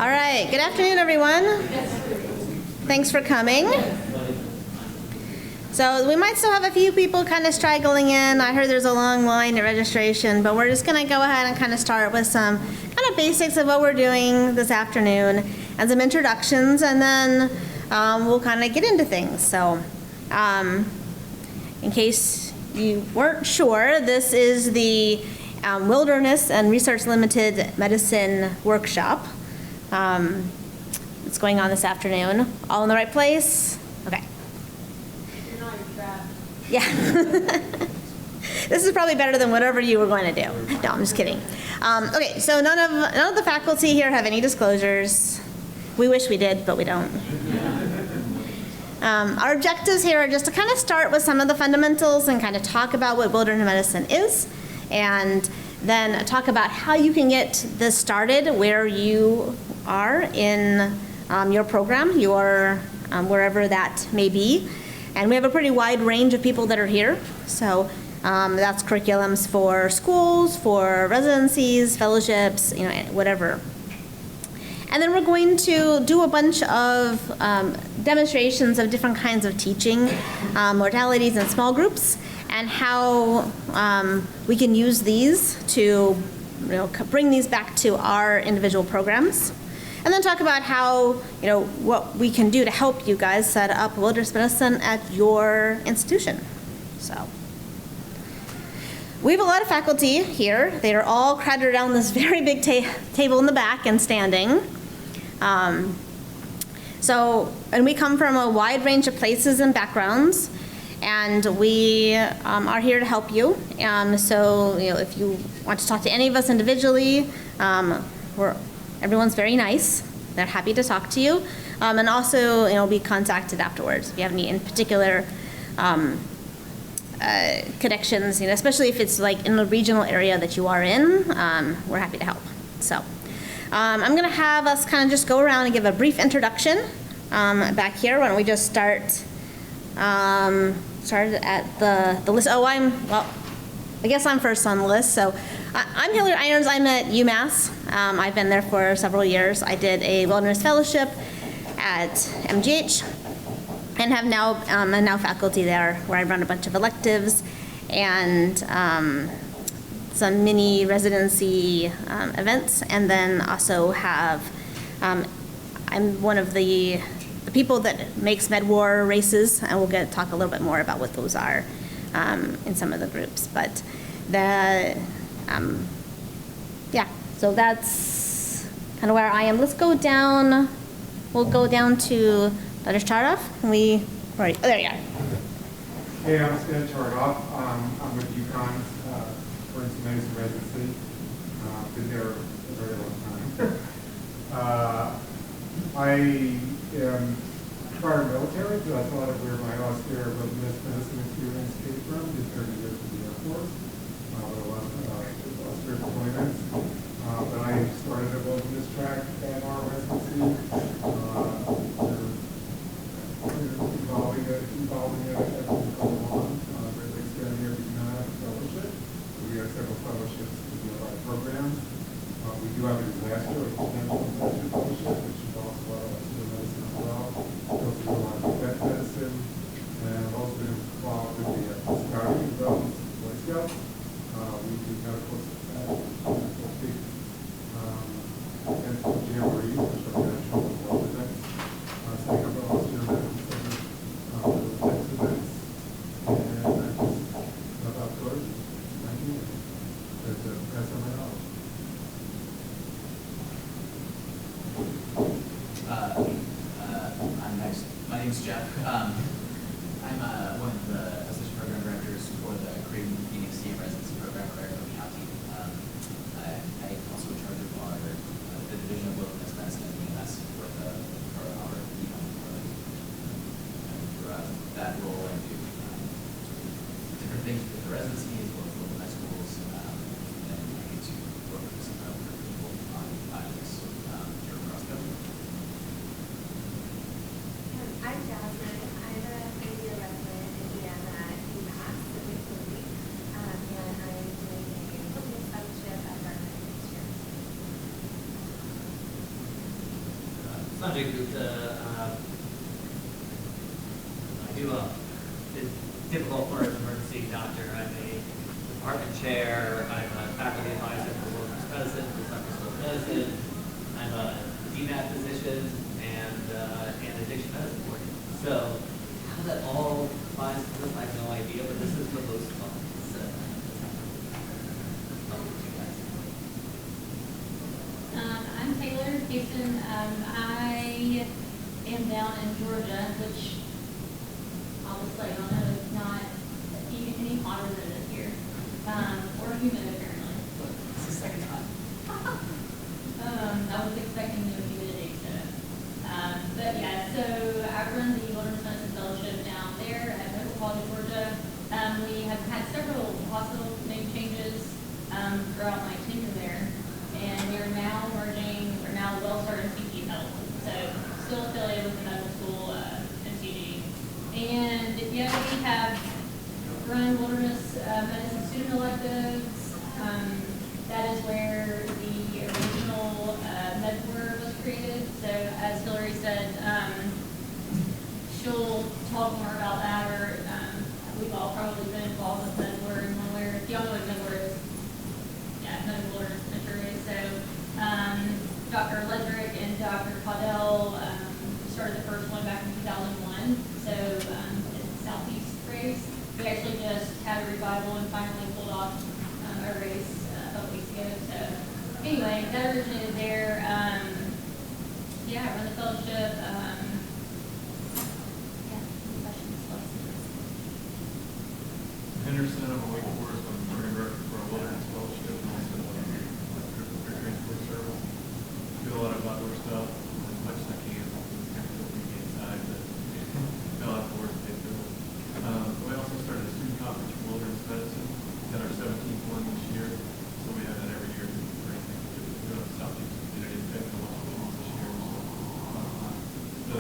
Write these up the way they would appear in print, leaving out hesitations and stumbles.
All right, good afternoon, everyone. Thanks for coming. So we might still have a few people kind of straggling in. I heard there's a long line at registration, but we're just going to go ahead and kind of start with some kind of basics of what we're doing this afternoon and some introductions, and then we'll kind of get into things. So in case you weren't sure, this is the Wilderness and Research Limited Medicine Workshop. It's going on this afternoon. All in the right place? Okay. Yeah. This is probably better than whatever you were going to do. No, I'm just kidding. Okay, so none of the faculty here have any disclosures. We wish we did, but we don't. Our objectives here are just to kind of start with some of the fundamentals and kind of talk about what wilderness medicine is, and then talk about how you can get this started where you are in your program, wherever that may be. And we have a pretty wide range of people that are here. So that's curriculums for schools, for residencies, fellowships, whatever. And then we're going to do a bunch of demonstrations of different kinds of teaching modalities in small groups, and how we can use these to bring these back to our individual programs. And then talk about how, what we can do to help you guys set up wilderness medicine at your institution. So we have a lot of faculty here. They are all crowded around this very big table in the back and standing. And we come from a wide range of places and backgrounds, and we are here to help you. So if you want to talk to any of us individually, everyone's very nice. They're happy to talk to you. And also, be contacted afterwards if you have any in particular connections, especially if it's like in the regional area that you are in, we're happy to help. So I'm going to have us kind of just go around and give a brief introduction back here. Why don't we just start at the list. I guess I'm first on the list. So I'm Hillary Irons. I'm at UMass. I've been there for several years. I did a wilderness fellowship at MGH, and have now I'm now faculty there, where I run a bunch of electives and some mini residency events, and then also have I'm one of the people that makes MedWar races, and we'll talk a little bit more about what those are in some of the groups. But so that's kind of where I am. Let's go down. We'll go down to Dr. Chardoff. There you are. Hey, I'm Stan Chardoff. I'm with UConn for medicine residency. Been there a very long time. I am prior military, so that's a lot of where my austere wilderness medicine experience came from. Did 30 years in the Air Force, with a lot of austere deployments. But I started a wilderness track at our residency. Evolving it as we go along. Greatly expanding every time fellowship. We have several fellowships to do our programs. We do have a disaster, a potential disaster fellowship, which involves a lot of medicine as well. Go through a lot of vet medicine, and I've also been involved with the Scouting development of Boy Scouts. We do medical big medical jamborees, which are national world events. Setting up all medical center for those types of events. And I just love outdoors. Thank you. There's a press on my knowledge. I'm next. My name's Jeff. I'm one of the assistant program directors for the Creighton Phoenix SAEM residency program at Maricopa County. I also in charge of the division of wilderness medicine at UMass for our that role, and do different things with the residency as well as local high schools, and I get to work with some other people on projects here across the country. I'm Jasmine. I'm Sanjay Gupta. I do it's difficult for an emergency doctor. I'm a department chair. I'm a faculty advisor for wilderness medicine, for Central School of Medicine. I'm a DMAT physician and addiction medicine board. So how that all applies to this, I have no idea, but this is the most fun. So, I'm Taylor Houston. I am down in Georgia, which I'll just let y'all know is not even any hotter than it is here, or humid apparently. It's the second time. I was expecting no humidity, so. But yeah, so I run the Wilderness Medicine Fellowship down there at Medical College of Georgia. We have had several hospital name changes throughout my tenure there. And we're now well started CT Health. So still affiliated with the medical school, MCG. And yeah, we have run wilderness medicine student electives. That is where the original med board was created. So as Hillary said, she'll talk more about that, or we've all probably been involved with med board in one way or y'all know what med board is. Yeah, medical wilderness mentoring. So Dr. Ledrick and Dr. Caudell started the first one back in 2001. So it's Southeast race. We actually just had a revival and finally pulled off a race a couple weeks ago. So anyway, that originated there. Yeah, I run the fellowship. Yeah, any questions? Henderson, I'm a Wake Forest, I'm program director for a wilderness fellowship and also transport service. Do a lot of outdoor stuff as much as I can. Inside, but fell outdoors, they do it. We also started a student conference for wilderness medicine. We had our 17th one this year, so we have that every year. We're going to Southeast Community and Federal Hospitals this year. So,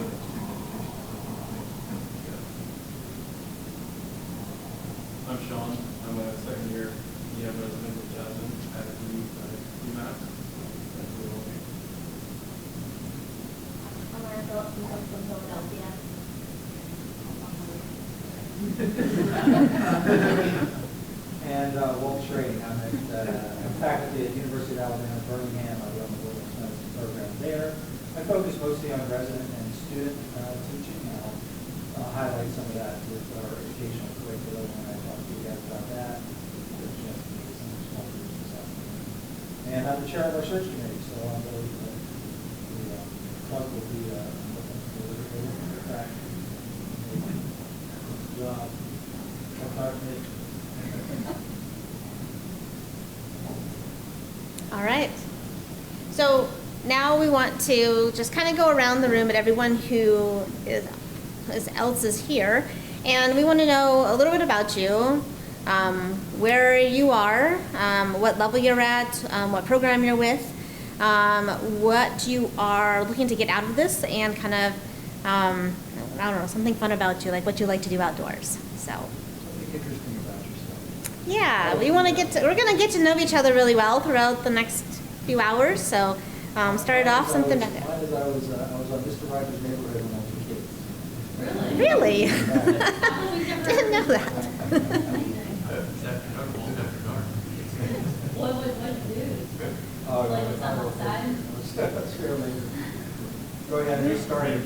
I'm Sean. I'm a second year EM resident with Jasmine at UMass. I'm Mara Phillips, I'm from Philadelphia. And Walt Schrading, I'm faculty at University of Alabama, Birmingham. I run the wilderness medicine program there. I focus mostly on resident and student teaching. I'll highlight some of that with our educational curriculum when I talk to you guys about that. Get a chance to meet some small groups this afternoon. And I'm the chair of our search committee, so I'm really the club will be looking for back. Job. All right. So now we want to just kind of go around the room at everyone who else is here, and we want to know a little bit about you, where you are, what level you're at, what program you're with, what you are looking to get out of this, and kind of I don't know, something fun about you, like what you like to do outdoors. So. Something interesting about yourself. Yeah, we're gonna get to know each other really well throughout the next few hours. So, started off something back there. Mine is I was on Mr. Rogers' Neighborhood when I was a kid. Really? Didn't know that. What would you do? Oh, Like what's on the side? That's really. Go ahead, you started.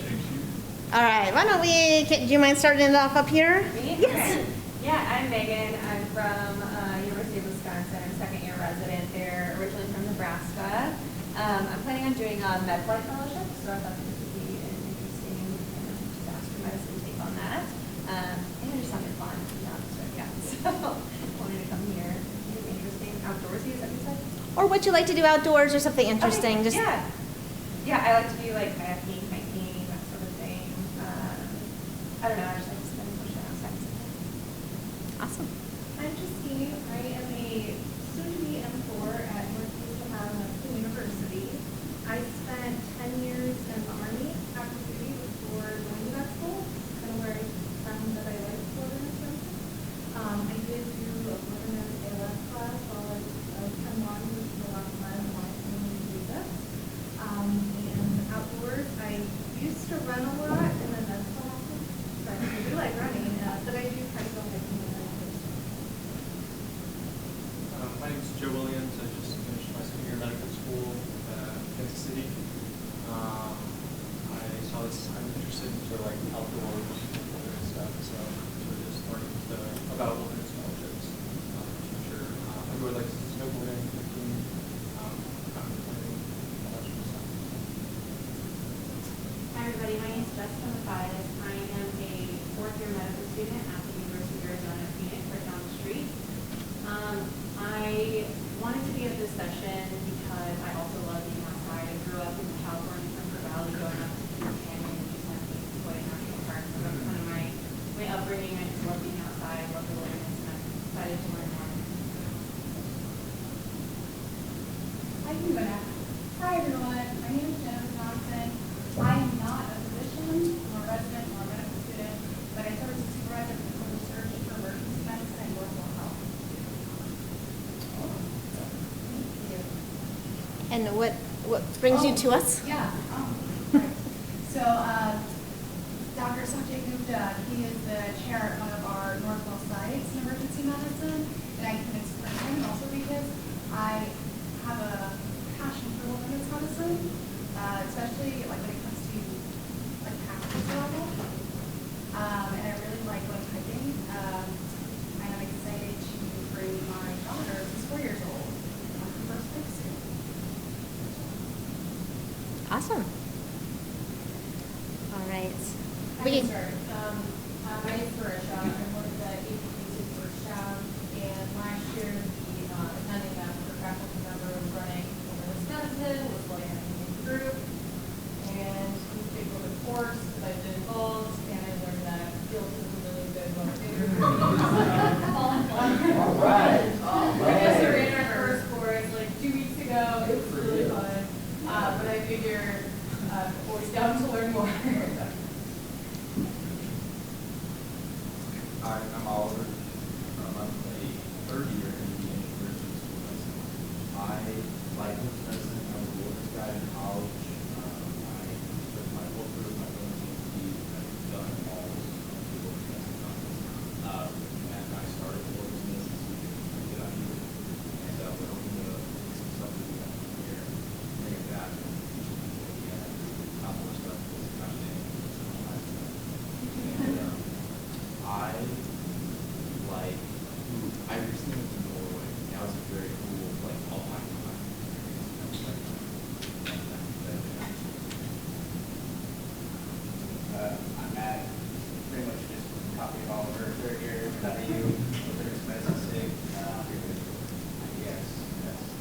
All right. Why don't we? Do you mind starting it off up here? Me? Yes. Yeah, I'm Megan. I'm from University of Wisconsin. I'm second year resident there, originally from Nebraska. I'm planning on doing a med flight fellowship, so I thought this would be an interesting kind of disaster medicine take on that. And it just sounded fun. So yeah, so wanted to come here. It's interesting, outdoorsy, is that what you said? Or what you like to do outdoors, or something interesting. Okay, Just yeah, I like to do like kayaking, hiking, that sort of thing. I don't know. I just like to spend pushing outside. awesome. I'm Justine. I am a soon-to-be M4 at Northeast Ohio Medical University. I spent 10 years in the Army active duty before going to that school, kind of where I found that I liked wilderness medicine. I did do a wilderness ALS class while I was 10-1, which is a lot of fun, and why I wanted to do this. And outdoors, I or like outdoors and stuff. So we're just learning about wilderness fellowships. I'm sure everyone likes snowboarding, hiking, contemplating, all that sort of stuff. Hi everybody, my name is Jessica Mathias. I am a fourth-year medical student at the University of Arizona Phoenix, right down the street. I wanted to be at this session because I also love being outside. I grew up in the California Central Valley, going up to Kings Canyon and Yosemite National Park. So that's kind of my upbringing. I just love being outside, I love the wilderness, and I'm excited to learn more. I can go now. Hi everyone, my name is Jennifer Johnson. I am not a physician, nor a resident, nor a medical student, but I serve as a supervisor for research for emergency medicine and mental health. Thank you. And what brings you to us? Yeah. Right. So, Dr. Sanjay Gupta, he is the chair at one of our Northwell sites in emergency medicine, and I can explain him also because I have a passion for wilderness medicine, especially like when it comes to like practice level. And I really like going hiking. And I'm excited to bring my daughter, who's 4 years old, on her first hike soon. Awesome. All right. I can start. My name is Marisha. I'm one of the APPs for SAEM, and last year the attending that for faculty member was running over Wisconsin, was learning how to use the group, and we picked up a course that I've been involved, and I learned that field is a really good motivator for me. All right. I guess we ran our first course like 2 weeks ago. It was really fun, but I figure always down to learn more. Hi, I'm Oliver. I'm a third year in the emergency school medicine. I like wilderness medicine. I was a wilderness guide in college. I took my whole group, my wilderness PhD. I've done all of the wilderness medicine classes. And I started the wilderness medicine to get out here. And we're hoping to do some stuff that we have here, bring it back, and teach people again. Not more stuff because it's not anything. And I recently went to Norway. That was a very cool, like, all-time time. I'm Matt. Pretty much just a copy of Oliver. Third year, W, wilderness medicine SIG. Yes.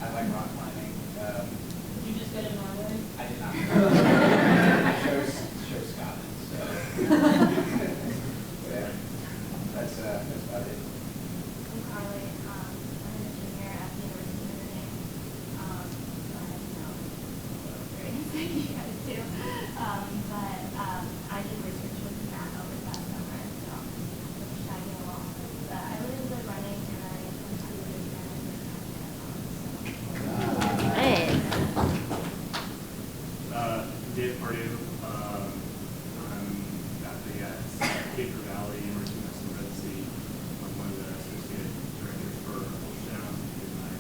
I like rock climbing. Did you just go to Norway? I did not. I chose Scotland. So yeah, that's about it. I'm Carly. I'm a junior at the University of Michigan. So I have to know experience like you guys do. But I did research with Matt over the past summer, so I'm just tagging along. But I really enjoy running, and I went to the Hey. Dave Pardue. I'm faculty at Caper Valley University of Medicine Residency. I'm one of the associate directors for ultrasound. I did my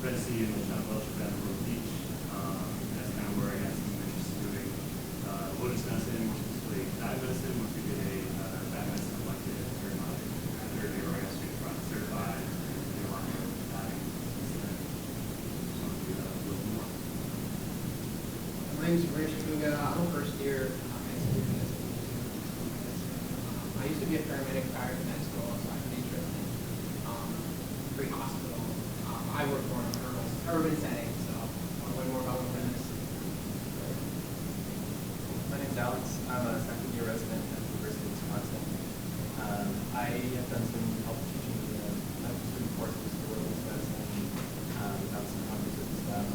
residency in ultrasound fellowship at Myrtle Beach. That's kind of where I got some interest in doing wilderness medicine, more specifically dive medicine. Once we did a dive medicine elective during my third year, I got certified in a lot of diving. So I want to do that a little more. My name is Rich Kuga. I'm a first year I used to be a paramedic prior to med school, so I have an interest in pre-hospital. I work more in an urban setting, so I want to learn more about wilderness. My name's Alex. I'm a second year resident at the University of Wisconsin. I have done some help teaching the medical student courses for wilderness medicine. Done some conferences and stuff.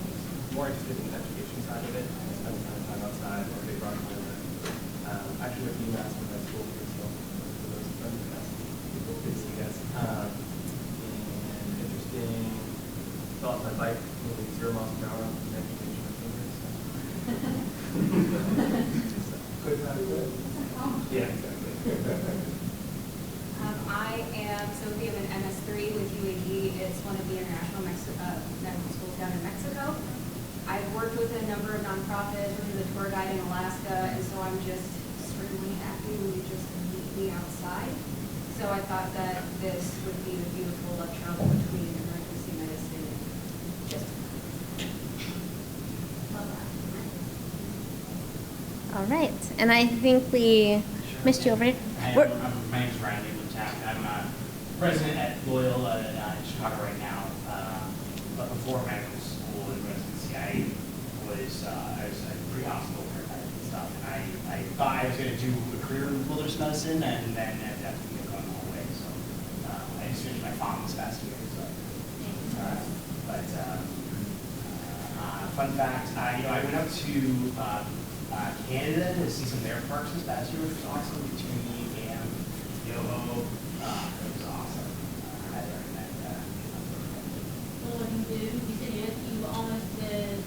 More interested in the education side of it. I spend a ton of time outside or big rock climber. Actually with UMass for med school too, so for those friends of us, good to see you guys. And interesting, fell off my bike moving 0 miles per hour on the amputation of fingers. Good time, good. Yeah, exactly. I am Sophie. I'm an MS3 with UAD. It's one of the international medical schools down in Mexico. I've worked with a number of nonprofits, worked as a tour guide in Alaska, and so I'm just we're doing actively just immediately outside. So I thought that this would be a beautiful love travel between emergency medicine and just. Love that. All right, and I think we missed you over here. My name is Ryan Leland-Taft. I'm a resident at Loyola in Chicago right now. But before medical school and residency, I was pre-hospital paramedic and stuff. And I thought I was going to do a career in wilderness medicine, and then ended up going the whole way. So I just finished my FOM this past year. So, fun fact, I went up to Canada to see some of their parks this past year, which was awesome. Toonie, Banff, Yoho. It was awesome. I highly recommend that. So what did you do? You said you almost did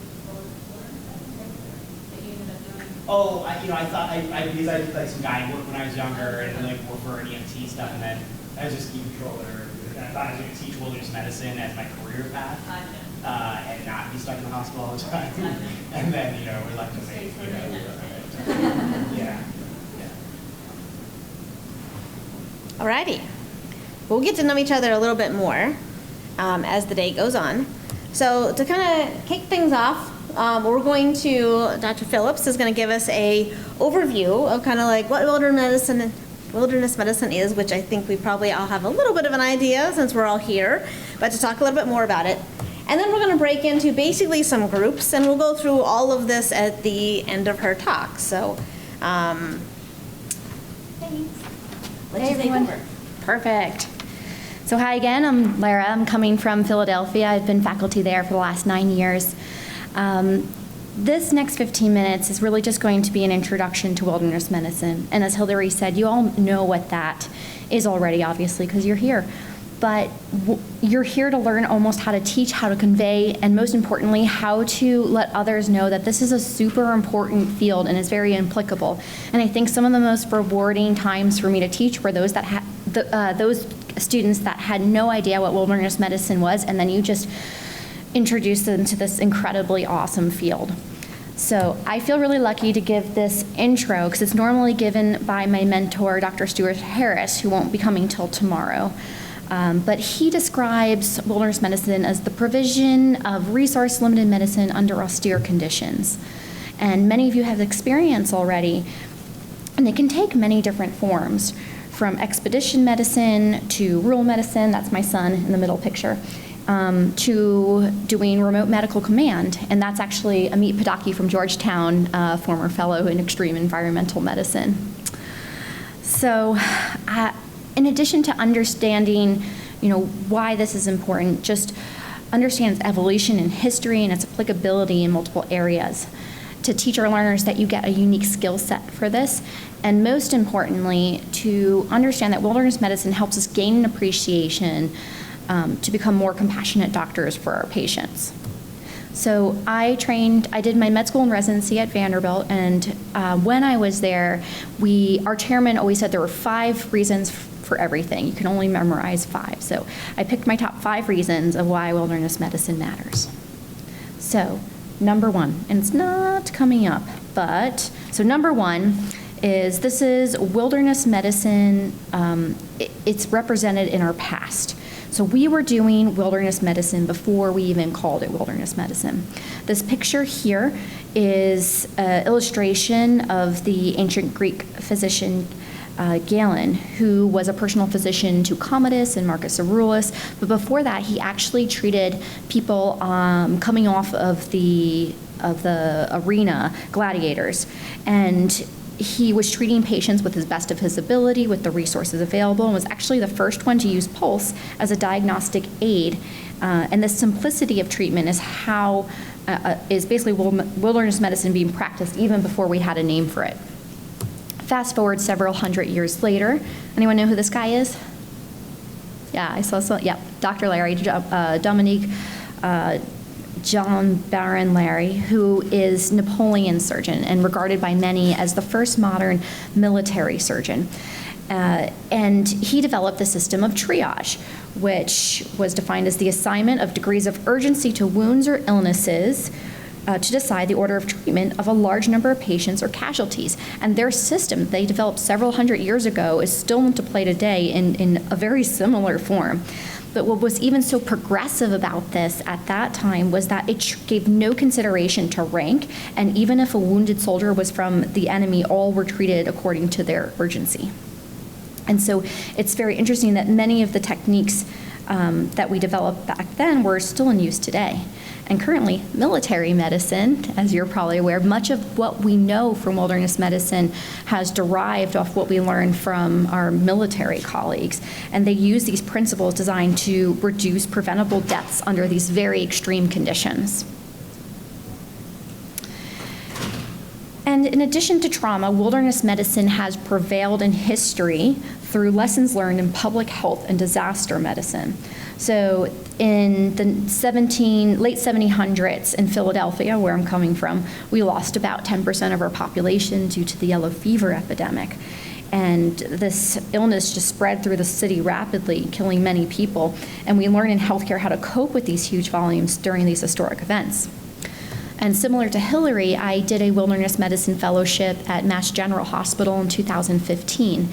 that you ended up doing. Oh, I thought because I did like some guy work when I was younger and like work for an EMT stuff, and then I was just ski controller. And I thought I was going to teach wilderness medicine as my career path, and not be stuck in the hospital all the time. And then reluctantly, yeah. Alrighty. We'll get to know each other a little bit more as the day goes on. So to kind of kick things off, we're going to, Dr. Phillips is going to give us a overview of kind of like what wilderness medicine is, which I think we probably all have a little bit of an idea since we're all here, but to talk a little bit more about it. And then we're going to break into basically some groups, and we'll go through all of this at the end of her talk. So, Thanks. let's take over. Perfect. So hi again, I'm Lara. I'm coming from Philadelphia. I've been faculty there for the last 9 years. This next 15 minutes is really just going to be an introduction to wilderness medicine. And as Hillary said, you all know what that is already, obviously, because you're here. But you're here to learn almost how to teach, how to convey, and most importantly, how to let others know that this is a super important field and is very applicable. And I think some of the most rewarding times for me to teach were those that those students that had no idea what wilderness medicine was, and then you just introduced them to this incredibly awesome field. So I feel really lucky to give this intro because it's normally given by my mentor, Dr. Stuart Harris, who won't be coming till tomorrow. But he describes wilderness medicine as the provision of resource-limited medicine under austere conditions. And many of you have experience already, and it can take many different forms, from expedition medicine to rural medicine, that's my son in the middle picture, to doing remote medical command. And that's actually Amit Padaki from Georgetown, former fellow in extreme environmental medicine. So in addition to understanding, why this is important, just understand its evolution in history and its applicability in multiple areas. To teach our learners that you get a unique skill set for this, and most importantly, to understand that wilderness medicine helps us gain an appreciation to become more compassionate doctors for our patients. So I did my med school and residency at Vanderbilt, and when I was there, our chairman always said there were 5 reasons for everything. You can only memorize 5. So I picked my top 5 reasons of why wilderness medicine matters. So number 1, and it's not coming up, so number 1 is this is wilderness medicine. It's represented in our past. So we were doing wilderness medicine before we even called it wilderness medicine. This picture here is an illustration of the ancient Greek physician Galen, who was a personal physician to Commodus and Marcus Aurelius. But before that, he actually treated people coming off of the arena, gladiators, and he was treating patients with his best of his ability, with the resources available, and was actually the first one to use pulse as a diagnostic aid. And the simplicity of treatment is basically wilderness medicine being practiced even before we had a name for it. Fast forward several hundred years later. Anyone know who this guy is? Yeah, I saw some. Yeah, Dr. Larry Dominique John Baron Larry, who is Napoleon's surgeon and regarded by many as the first modern military surgeon. And he developed the system of triage, which was defined as the assignment of degrees of urgency to wounds or illnesses to decide the order of treatment of a large number of patients or casualties. And their system they developed several hundred years ago is still into play today in a very similar form. But what was even so progressive about this at that time was that it gave no consideration to rank, and even if a wounded soldier was from the enemy, all were treated according to their urgency. And so it's very interesting that many of the techniques that we developed back then were still in use today. And currently, military medicine, as you're probably aware, much of what we know from wilderness medicine has derived off what we learned from our military colleagues. And they use these principles designed to reduce preventable deaths under these very extreme conditions. And in addition to trauma, wilderness medicine has prevailed in history through lessons learned in public health and disaster medicine. So in the late 1700s in Philadelphia, where I'm coming from, we lost about 10% of our population due to the yellow fever epidemic. And this illness just spread through the city rapidly, killing many people. And we learn in healthcare how to cope with these huge volumes during these historic events. And similar to Hillary, I did a wilderness medicine fellowship at Mass General Hospital in 2015.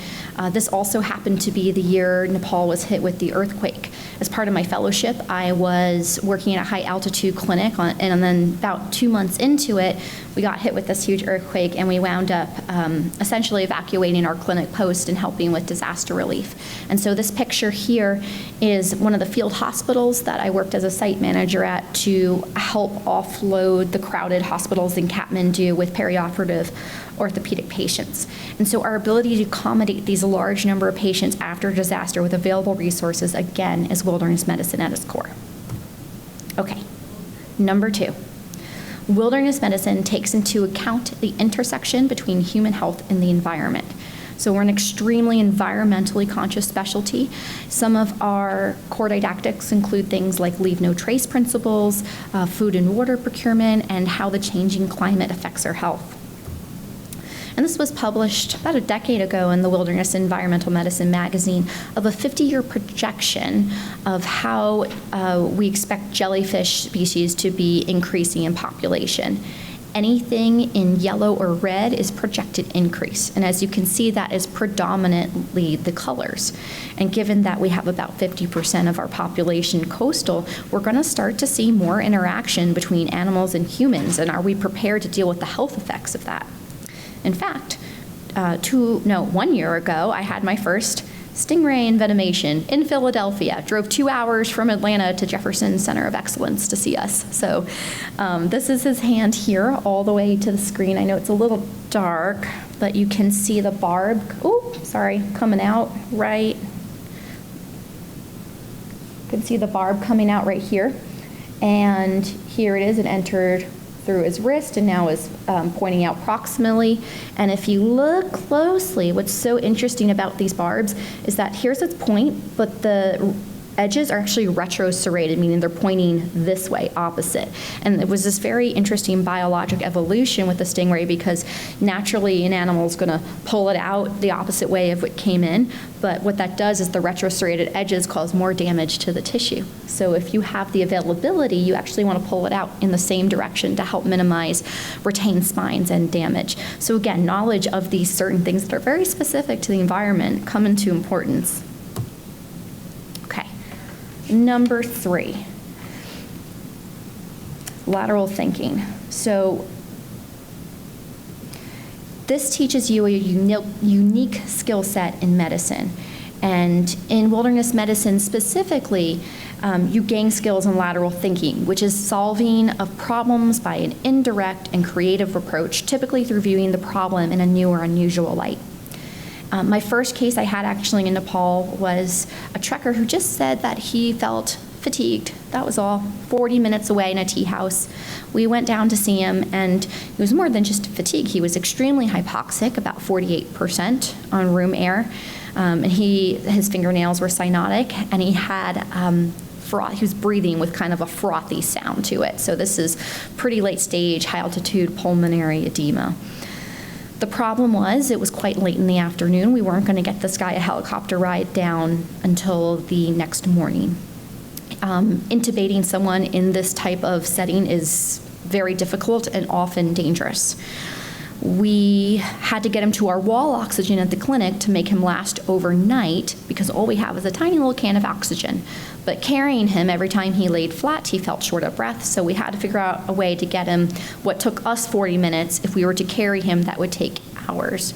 This also happened to be the year Nepal was hit with the earthquake. As part of my fellowship, I was working in a high altitude clinic, and then about 2 months into it, we got hit with this huge earthquake, and we wound up essentially evacuating our clinic post and helping with disaster relief. And so this picture here is one of the field hospitals that I worked as a site manager at to help offload the crowded hospitals in Kathmandu with perioperative orthopedic patients. And so our ability to accommodate these large number of patients after disaster with available resources, again, is wilderness medicine at its core. Okay, number 2. Wilderness medicine takes into account the intersection between human health and the environment. So we're an extremely environmentally conscious specialty. Some of our core didactics include things like leave no trace principles, food and water procurement, and how the changing climate affects our health. And this was published about a decade ago in the Wilderness Environmental Medicine magazine of a 50-year projection of how we expect jellyfish species to be increasing in population. Anything in yellow or red is projected increase. And as you can see, that is predominantly the colors. And given that we have about 50% of our population coastal, we're going to start to see more interaction between animals and humans. And are we prepared to deal with the health effects of that? In fact, 1 year ago, I had my first stingray envenomation in Philadelphia. Drove 2 hours from Atlanta to Jefferson Center of Excellence to see us. So this is his hand here all the way to the screen. I know it's a little dark, but you can see the barb, coming out right. You can see the barb coming out right here. And here it is, it entered through his wrist and now is pointing out proximally. And if you look closely, what's so interesting about these barbs is that here's its point, but the edges are actually retroserrated, meaning they're pointing this way, opposite. And it was this very interesting biologic evolution with the stingray because naturally an animal is going to pull it out the opposite way of what came in. But what that does is the retroserrated edges cause more damage to the tissue. So if you have the availability, you actually want to pull it out in the same direction to help minimize retained spines and damage. So again, knowledge of these certain things that are very specific to the environment come into importance. Number 3, lateral thinking. So this teaches you a unique skill set in medicine. And in wilderness medicine specifically, you gain skills in lateral thinking, which is solving of problems by an indirect and creative approach, typically through viewing the problem in a new or unusual light. My first case I had actually in Nepal was a trekker who just said that he felt fatigued. That was all. 40 minutes away in a tea house. We went down to see him, and it was more than just fatigue. He was extremely hypoxic, about 48% on room air. And his fingernails were cyanotic, and he had he was breathing with kind of a frothy sound to it. So this is pretty late stage, high altitude pulmonary edema. The problem was it was quite late in the afternoon. We weren't going to get this guy a helicopter ride down until the next morning. Intubating someone in this type of setting is very difficult and often dangerous. We had to get him to our wall oxygen at the clinic to make him last overnight because all we have is a tiny little can of oxygen. But carrying him, every time he laid flat, he felt short of breath, so we had to figure out a way to get him what took us 40 minutes. If we were to carry him, that would take hours.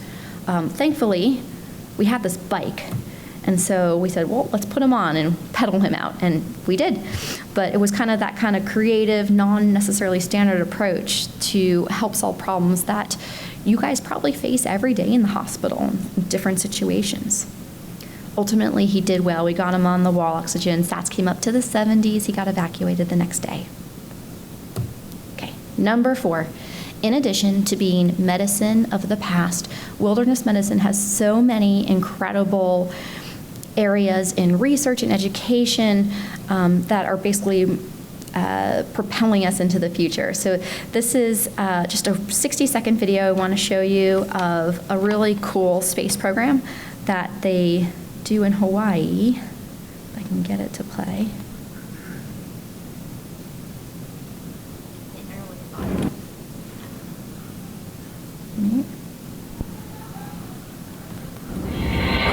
Thankfully, we had this bike. And so we said, well, let's put him on and pedal him out, and we did. But it was kind of that kind of creative, non-necessarily standard approach to help solve problems that you guys probably face every day in the hospital in different situations. Ultimately, he did well. We got him on the wall oxygen. Stats came up to the 70s. He got evacuated the next day. Okay, number 4. In addition to being medicine of the past, wilderness medicine has so many incredible areas in research and education that are basically propelling us into the future. So this is just a 60-second video I want to show you of a really cool space program that they do in Hawaii. If I can get it to play.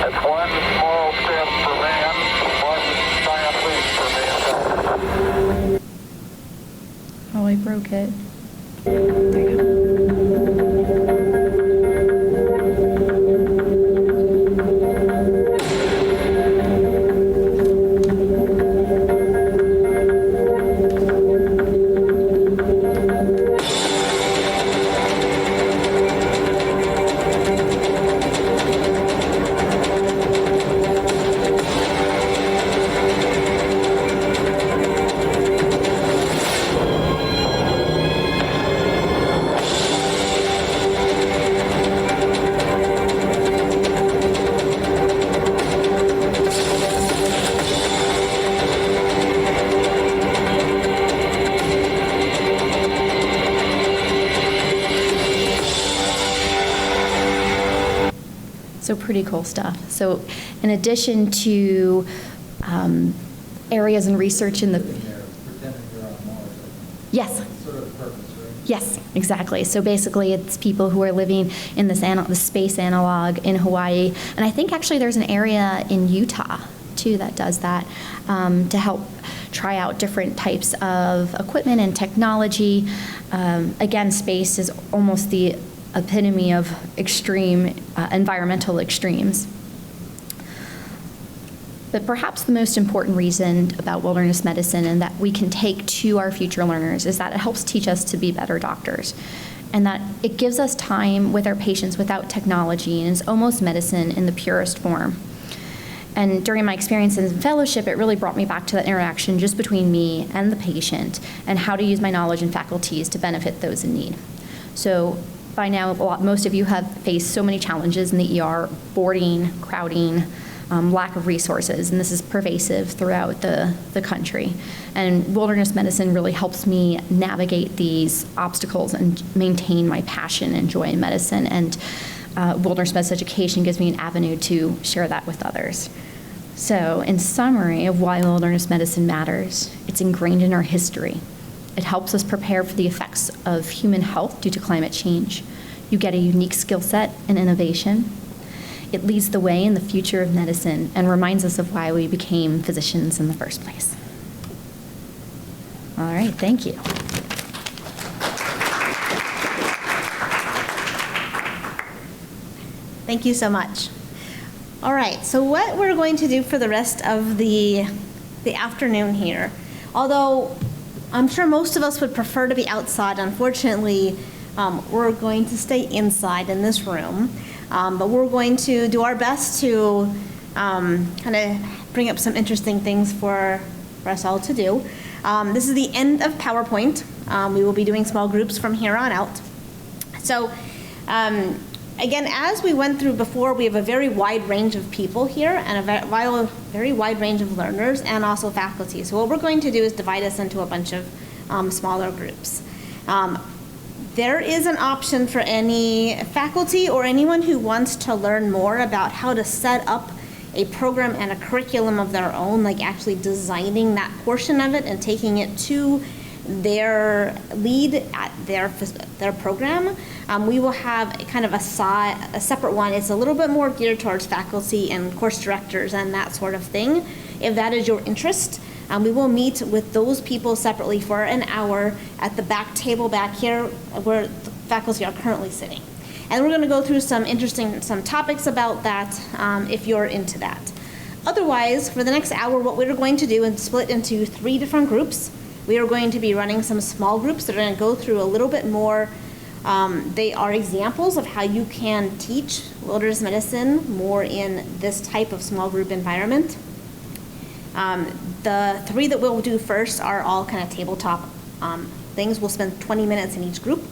That's one small step for man, one giant leap for mankind. Oh, I broke it. There you go. So pretty cool stuff. So in addition to areas and research in the... Pretending you're on Mars. Yes. That's sort of the purpose, right? Yes, exactly. So basically it's people who are living in this the space analog in Hawaii. And I think actually there's an area in Utah too that does that to help try out different types of equipment and technology. Again, space is almost the epitome of extreme environmental extremes. But perhaps the most important reason about wilderness medicine and that we can take to our future learners is that it helps teach us to be better doctors, and that it gives us time with our patients without technology, and is almost medicine in the purest form. And during my experience in fellowship, it really brought me back to that interaction just between me and the patient, and how to use my knowledge and faculties to benefit those in need. So by now, most of you have faced so many challenges in the ER, boarding, crowding, lack of resources, and this is pervasive throughout the country. And wilderness medicine really helps me navigate these obstacles and maintain my passion and joy in medicine, and wilderness medicine education gives me an avenue to share that with others. So in summary of why wilderness medicine matters, it's ingrained in our history. It helps us prepare for the effects of human health due to climate change. You get a unique skill set and innovation. It leads the way in the future of medicine and reminds us of why we became physicians in the first place. All right, thank you. Thank you so much. All right, so what we're going to do for the rest of the afternoon here, although I'm sure most of us would prefer to be outside, unfortunately, we're going to stay inside in this room, but we're going to do our best to kind of bring up some interesting things for us all to do. This is the end of PowerPoint. We will be doing small groups from here on out. So again, as we went through before, we have a very wide range of people here and a very wide range of learners and also faculty. So what we're going to do is divide us into a bunch of smaller groups. There is an option for any faculty or anyone who wants to learn more about how to set up a program and a curriculum of their own, like actually designing that portion of it and taking it to their lead at their program, we will have kind of a separate one. It's a little bit more geared towards faculty and course directors and that sort of thing. If that is your interest, we will meet with those people separately for an hour at the back table back here where the faculty are currently sitting. And we're going to go through some topics about that if you're into that. Otherwise, for the next hour, what we're going to do is split into 3 different groups. We are going to be running some small groups that are going to go through a little bit more. They are examples of how you can teach wilderness medicine more in this type of small group environment. The 3 that we'll do first are all kind of tabletop things. We'll spend 20 minutes in each group,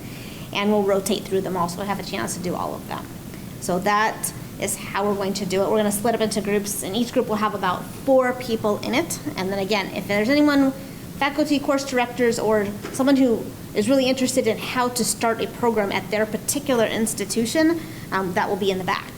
and we'll rotate through them all, so we'll have a chance to do all of them. So that is how we're going to do it. We're going to split up into groups, and each group will have about 4 people in it. And then again, if there's anyone, faculty, course directors, or someone who is really interested in how to start a program at their particular institution, that will be in the back.